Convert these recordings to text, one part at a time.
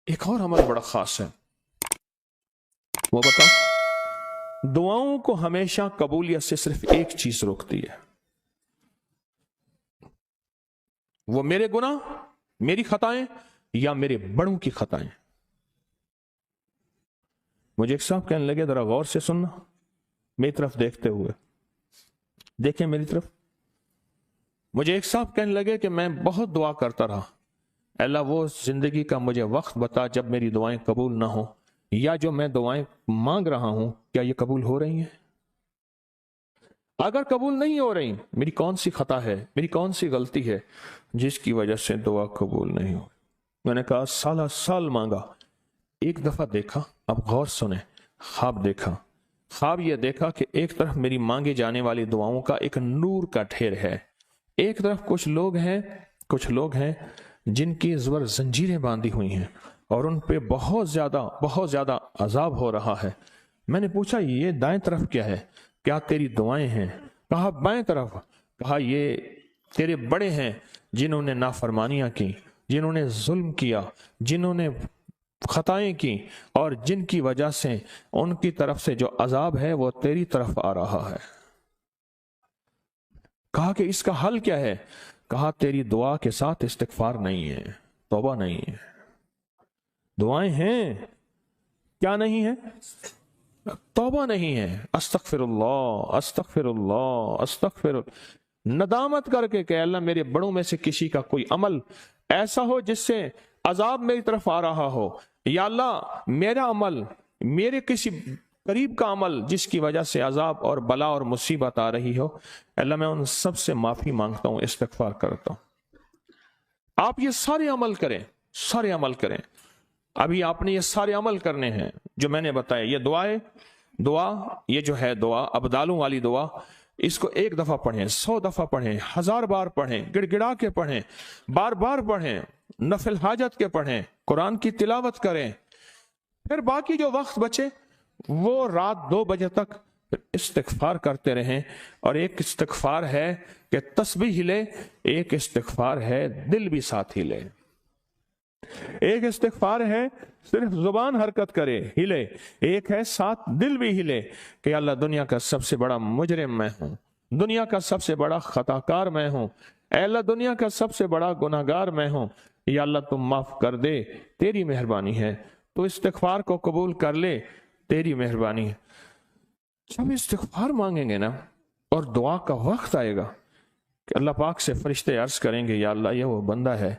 ایک اور عمل بڑا خاص ہے، وہ بتاؤ؟ دعاؤں کو ہمیشہ قبولیت سے صرف ایک چیز روکتی ہے، وہ میرے گناہ، میری خطائیں یا میرے بڑوں کی خطائیں۔ مجھے ایک صاحب کہنے لگے ذرا غور سے سننا، میری طرف دیکھتے ہوئے، دیکھیں میری طرف۔ مجھے ایک صاحب کہنے لگے کہ میں بہت دعا کرتا رہا، اللہ وہ زندگی کا مجھے وقت بتا جب میری دعائیں قبول نہ ہوں، یا جو میں دعائیں مانگ رہا ہوں کیا یہ قبول ہو رہی ہیں؟ اگر قبول نہیں ہو رہی، میری کون سی خطا ہے، میری کون سی غلطی ہے جس کی وجہ سے دعا قبول نہیں ہو؟ میں نے کہا سالہ سال مانگا، ایک دفعہ دیکھا، اب غور سنیں، خواب دیکھا۔ خواب یہ دیکھا کہ ایک طرف میری مانگی جانے والی دعاؤں کا ایک نور کا ڈھیر ہے، ایک طرف کچھ لوگ ہیں جن کی زبر زنجیریں باندھی ہوئی ہیں اور ان پہ بہت زیادہ عذاب ہو رہا ہے۔ میں نے پوچھا یہ دائیں طرف کیا ہے؟ کیا تیری دعائیں ہیں؟ کہا بائیں طرف۔ کہا یہ تیرے بڑے ہیں جنہوں نے نافرمانیاں کی، جنہوں نے ظلم کیا، جنہوں نے خطائیں کی، اور جن کی وجہ سے ان کی طرف سے جو عذاب ہے وہ تیری طرف آ رہا ہے۔ کہا کہ اس کا حل کیا ہے؟ کہا تیری دعا کے ساتھ استغفار نہیں ہے، توبہ نہیں ہے۔ دعائیں ہیں، کیا نہیں ہے؟ توبہ نہیں ہے۔ استغفر اللہ، استغفر اللہ، استغفر اللہ، ندامت کر کے کہ اللہ میرے بڑوں میں سے کسی کا کوئی عمل ایسا ہو جس سے عذاب میری طرف آ رہا ہو، یا اللہ میرا عمل، میرے کسی قریب کا عمل جس کی وجہ سے عذاب اور بلا اور مصیبت آ رہی ہو، اللہ میں ان سب سے معافی مانگتا ہوں، استغفار کرتا ہوں۔ آپ یہ سارے عمل کریں۔ ابھی آپ نے یہ سارے عمل کرنے ہیں جو میں نے بتایا۔ یہ دعا یہ جو ہے دعا، ابدالوں والی دعا، اس کو 1 دفعہ پڑھیں، 100 دفعہ پڑھیں، 1000 بار پڑھیں، گڑ گڑا کے پڑھیں، بار بار پڑھیں، نفل حاجت کے پڑھیں، قرآن کی تلاوت کریں۔ پھر باقی جو وقت بچے وہ رات 2 بجے تک استغفار کرتے رہیں۔ اور ایک استغفار ہے کہ تسبیح ہلے، ایک استغفار ہے دل بھی ساتھ ہلے۔ ایک استغفار ہے صرف زبان حرکت کرے، ہلے، ایک ہے ساتھ دل بھی ہلے کہ اللہ دنیا کا سب سے بڑا مجرم میں ہوں، دنیا کا سب سے بڑا خطا کار میں ہوں، اے اللہ دنیا کا سب سے بڑا گناہ گار میں ہوں، یا اللہ تم معاف کر دے، تیری مہربانی ہے، تو استغفار کو قبول کر لے، تیری مہربانی ہے۔ جب استغفار مانگیں گے نا اور دعا کا وقت آئے گا کہ اللہ پاک سے فرشتے عرض کریں گے یا اللہ یہ وہ بندہ ہے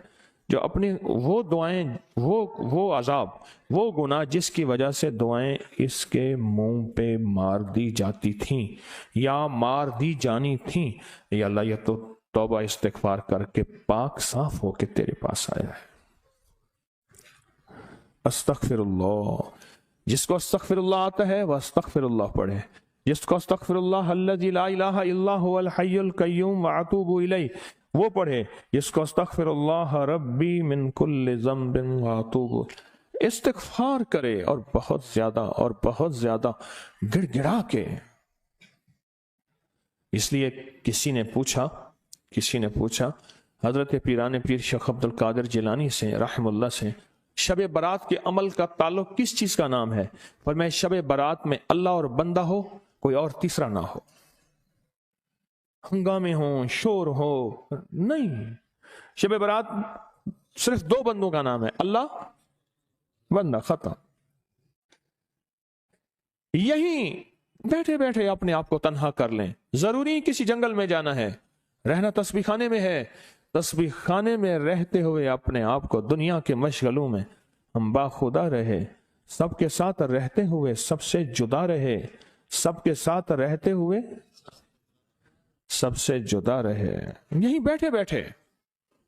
جو اپنی وہ دعائیں، وہ عذاب، وہ گناہ جس کی وجہ سے دعائیں اس کے منہ پہ مار دی جاتی تھیں یا مار دی جانی تھیں، یا اللہ یہ تو توبہ استغفار کر کے پاک صاف ہو کے تیرے پاس آیا ہے۔ استغفر اللہ، جس کو استغفر اللہ آتا ہے وہ استغفر اللہ پڑھے، جس کو استغفر اللہ الذی لا الہ الا هو الحی القیوم واتوب الیہ وہ پڑھے، جس کو استغفر اللہ ربی من کل ذنب واتوب، استغفار کرے اور بہت زیادہ گڑ گڑا کے۔ اس لیے کسی نے پوچھا حضرت پیران پیر شیخ عبد القادر جیلانی سے رحم اللہ سے، شب برات کے عمل کا تعلق کس چیز کا نام ہے؟ فرمایا شب برات میں اللہ اور بندہ ہو، کوئی اور تیسرا نہ ہو، ہنگامے ہوں، شور ہو، نہیں، شب برات صرف 2 بندوں کا نام ہے، اللہ، بندہ، ختم۔ یہیں بیٹھے بیٹھے اپنے آپ کو تنہا کر لیں، ضروری کسی جنگل میں جانا ہے، رہنا تسبیح خانے میں ہے، تسبیح خانے میں رہتے ہوئے اپنے آپ کو دنیا کے مشغلوں میں ہم باخدا رہے، سب کے ساتھ رہتے ہوئے سب سے جدا رہے، سب کے ساتھ رہتے ہوئے سب سے جدا رہے۔ یہیں بیٹھے بیٹھے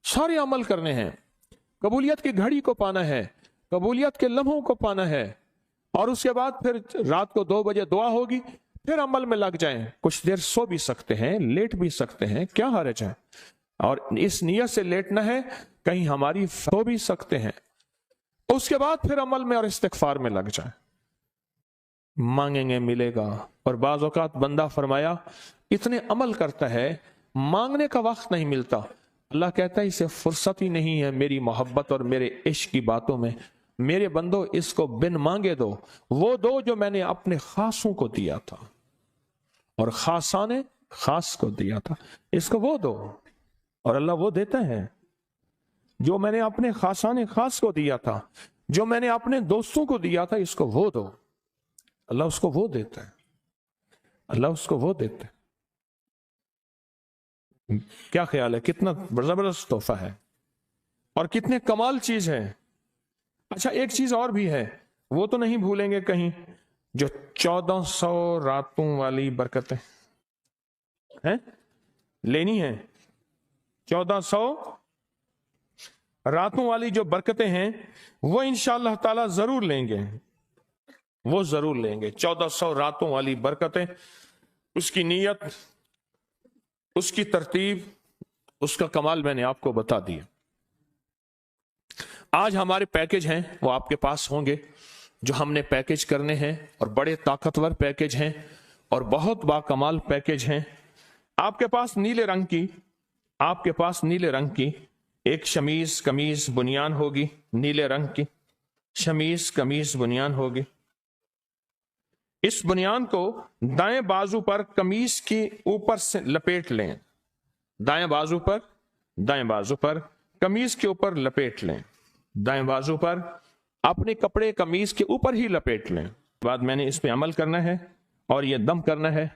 سارے عمل کرنے ہیں، قبولیت کی گھڑی کو پانا ہے، قبولیت کے لمحوں کو پانا ہے، اور اس کے بعد پھر رات کو 2 بجے دعا ہوگی، پھر عمل میں لگ جائیں، کچھ دیر سو بھی سکتے ہیں، لیٹ بھی سکتے ہیں، کیا حرج ہے؟ اور اس نیت سے لیٹنا ہے کہیں ہماری سو بھی سکتے ہیں، اس کے بعد پھر عمل میں اور استغفار میں لگ جائیں، مانگیں گے ملے گا۔ اور بعض اوقات بندہ فرمایا اتنے عمل کرتا ہے مانگنے کا وقت نہیں ملتا، اللہ کہتا ہے اسے فرصت ہی نہیں ہے میری محبت اور میرے عشق کی باتوں میں میرے بندو اس کو بن مانگے دو، وہ دو جو میں نے اپنے خاصوں کو دیا تھا اور خاصاں نے خاص کو دیا تھا، اس کو وہ دو۔ اور اللہ وہ دیتا ہے جو میں نے اپنے خاصان خاص کو دیا تھا، جو میں نے اپنے دوستوں کو دیا تھا، اس کو وہ دو۔ اللہ اس کو وہ دیتا ہے، اللہ اس کو وہ دیتا ہے۔ کیا خیال ہے؟ کتنا زبردست تحفہ ہے اور کتنے کمال چیز ہے۔ اچھا ایک چیز اور بھی ہے، وہ تو نہیں بھولیں گے کہیں، جو 1400 راتوں والی برکتیں ہیں لینی ہیں، 1400 راتوں والی جو برکتیں ہیں وہ انشاءاللہ تعالی ضرور لیں گے، وہ ضرور لیں گے۔ 1400 راتوں والی برکتیں، اس کی نیت، اس کی ترتیب، اس کا کمال میں نے آپ کو بتا دیا۔ آج ہمارے پیکج ہیں وہ آپ کے پاس ہوں گے، جو ہم نے پیکج کرنے ہیں، اور بڑے طاقتور پیکج ہیں اور بہت باکمال پیکج ہیں۔ آپ کے پاس نیلے رنگ کی، آپ کے پاس نیلے رنگ کی ایک شمیز قمیض بنیان ہوگی، نیلے رنگ کی شمیز قمیض بنیان ہوگی۔ اس بنیان کو دائیں بازو پر قمیض کی اوپر سے لپیٹ لیں، دائیں بازو پر، دائیں بازو پر قمیض کے اوپر لپیٹ لیں، دائیں بازو پر اپنے کپڑے قمیض کے اوپر ہی لپیٹ لیں۔ بعد میں نے اس پہ عمل کرنا ہے اور یہ دم کرنا ہے۔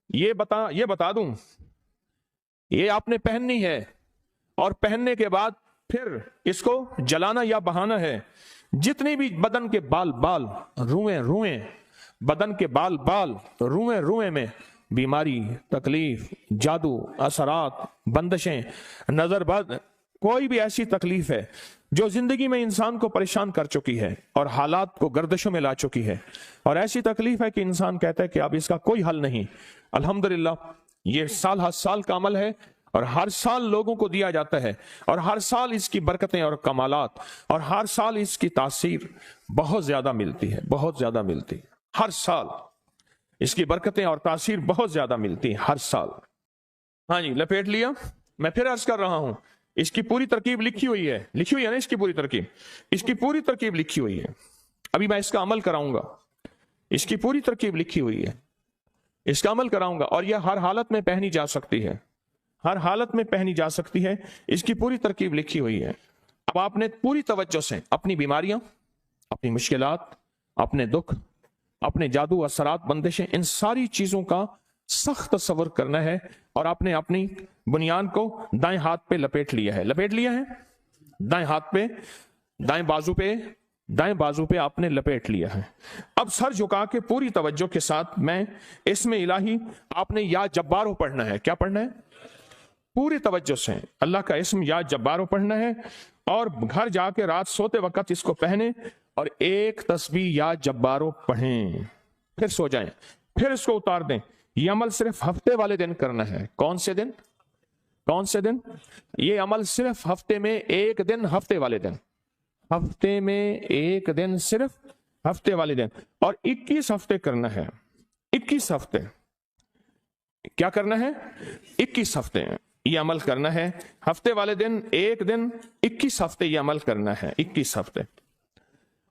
یہ بتا دوں، یہ آپ نے پہننی ہے، اور پہننے کے بعد پھر اس کو جلانا یا بہانا ہے۔ جتنی بھی بدن کے بال روئیں بدن کے بال روئیں میں بیماری، تکلیف، جادو، اثرات، بندشیں، نظر بد، کوئی بھی ایسی تکلیف ہے جو زندگی میں انسان کو پریشان کر چکی ہے اور حالات کو گردشوں میں لا چکی ہے، اور ایسی تکلیف ہے کہ انسان کہتا ہے کہ اب اس کا کوئی حل نہیں، الحمدللہ یہ سال ہر سال کا عمل ہے، اور ہر سال لوگوں کو دیا جاتا ہے، اور ہر سال اس کی برکتیں اور کمالات، اور ہر سال اس کی تاثیر بہت زیادہ ملتی ہے، بہت زیادہ ملتی ہے۔ ہر سال اس کی برکتیں اور تاثیر بہت زیادہ ملتی ہیں، ہر سال۔ ہاں جی، لپیٹ لیا۔ میں پھر عرض کر رہا ہوں، اس کی پوری ترکیب لکھی ہوئی ہے نا، اس کی پوری ترکیب، اس کی پوری ترکیب لکھی ہوئی ہے۔ ابھی میں اس کا عمل کراؤں گا، اس کی پوری ترکیب لکھی ہوئی ہے، اس کا عمل کراؤں گا، اور یہ ہر حالت میں پہنی جا سکتی ہے، ہر حالت میں پہنی جا سکتی ہے، اس کی پوری ترکیب لکھی ہوئی ہے۔ اب آپ نے پوری توجہ سے اپنی بیماریاں، اپنی مشکلات، اپنے دکھ، اپنے جادو، اثرات، بندشیں، ان ساری چیزوں کا سخت تصور کرنا ہے، اور آپ نے اپنی بنیان کو دائیں ہاتھ پہ لپیٹ لیا ہے، دائیں ہاتھ پہ، دائیں بازو پہ آپ نے لپیٹ لیا ہے۔ اب سر جھکا کے پوری توجہ کے ساتھ میں اسم الہی، آپ نے یا جبارو پڑھنا ہے۔ کیا پڑھنا ہے؟ پوری توجہ سے اللہ کا اسم یا جبارو پڑھنا ہے، اور گھر جا کے رات سوتے وقت اس کو پہنے اور ایک تسبیح یا جبارو پڑھیں، پھر سو جائیں، پھر اس کو اتار دیں۔ یہ عمل صرف ہفتے والے دن کرنا ہے۔ کون سے دن؟ یہ عمل صرف ہفتے میں ایک دن، ہفتے والے دن، ہفتے میں ایک دن، صرف ہفتے والے دن، اور 21 ہفتے کرنا ہے۔ 21 ہفتے کیا کرنا ہے؟ 21 ہفتے یہ عمل کرنا ہے، ہفتے والے دن ایک دن، 21 ہفتے یہ عمل کرنا ہے، 21 ہفتے۔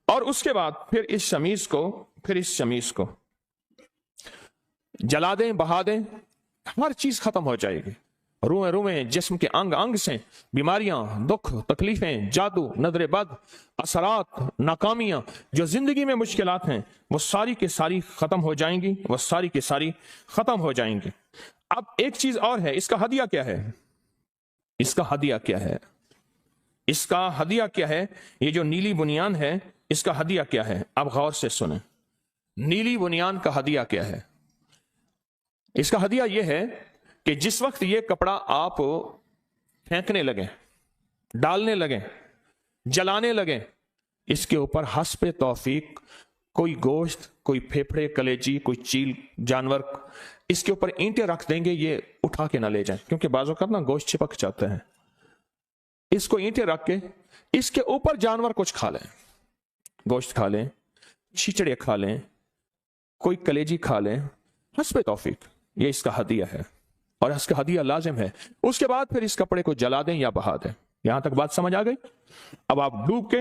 اور اس کے بعد پھر اس شمیز کو جلا دیں، بہا دیں، ہر چیز ختم ہو جائے گی۔ روئیں جسم کے انگ سے بیماریاں، دکھ، تکلیفیں، جادو، نظر بد، اثرات، ناکامیاں، جو زندگی میں مشکلات ہیں، وہ ساری کی ساری ختم ہو جائیں گی، وہ ساری کی ساری ختم ہو جائیں گی۔ اب ایک چیز اور ہے، اس کا ہدیہ کیا ہے؟ اس کا ہدیہ کیا ہے؟ اس کا ہدیہ کیا ہے؟ یہ جو نیلی بنیان ہے، اس کا ہدیہ کیا ہے؟ اب غور سے سنیں، نیلی بنیان کا ہدیہ کیا ہے؟ اس کا ہدیہ یہ ہے کہ جس وقت یہ کپڑا آپ پھینکنے لگیں، ڈالنے لگیں، جلانے لگیں، اس کے اوپر حسب توفیق کوئی گوشت، کوئی پھیپھڑے، کلیجی، کوئی چیل جانور، اس کے اوپر اینٹیں رکھ دیں گے، یہ اٹھا کے نہ لے جائیں، کیونکہ بعض اوقات نا گوشت چپک جاتا ہے۔ اس کو اینٹیں رکھ کے اس کے اوپر جانور کچھ کھا لیں، گوشت کھا لیں، چھچڑے کھا لیں، کوئی کلیجی کھا لیں، حسب توفیق، یہ اس کا ہدیہ ہے، اور اس کا ہدیہ لازم ہے۔ اس کے بعد پھر اس کپڑے کو جلا دیں یا بہا دیں۔ یہاں تک بات سمجھ آ گئی؟ اب آپ ڈوب کے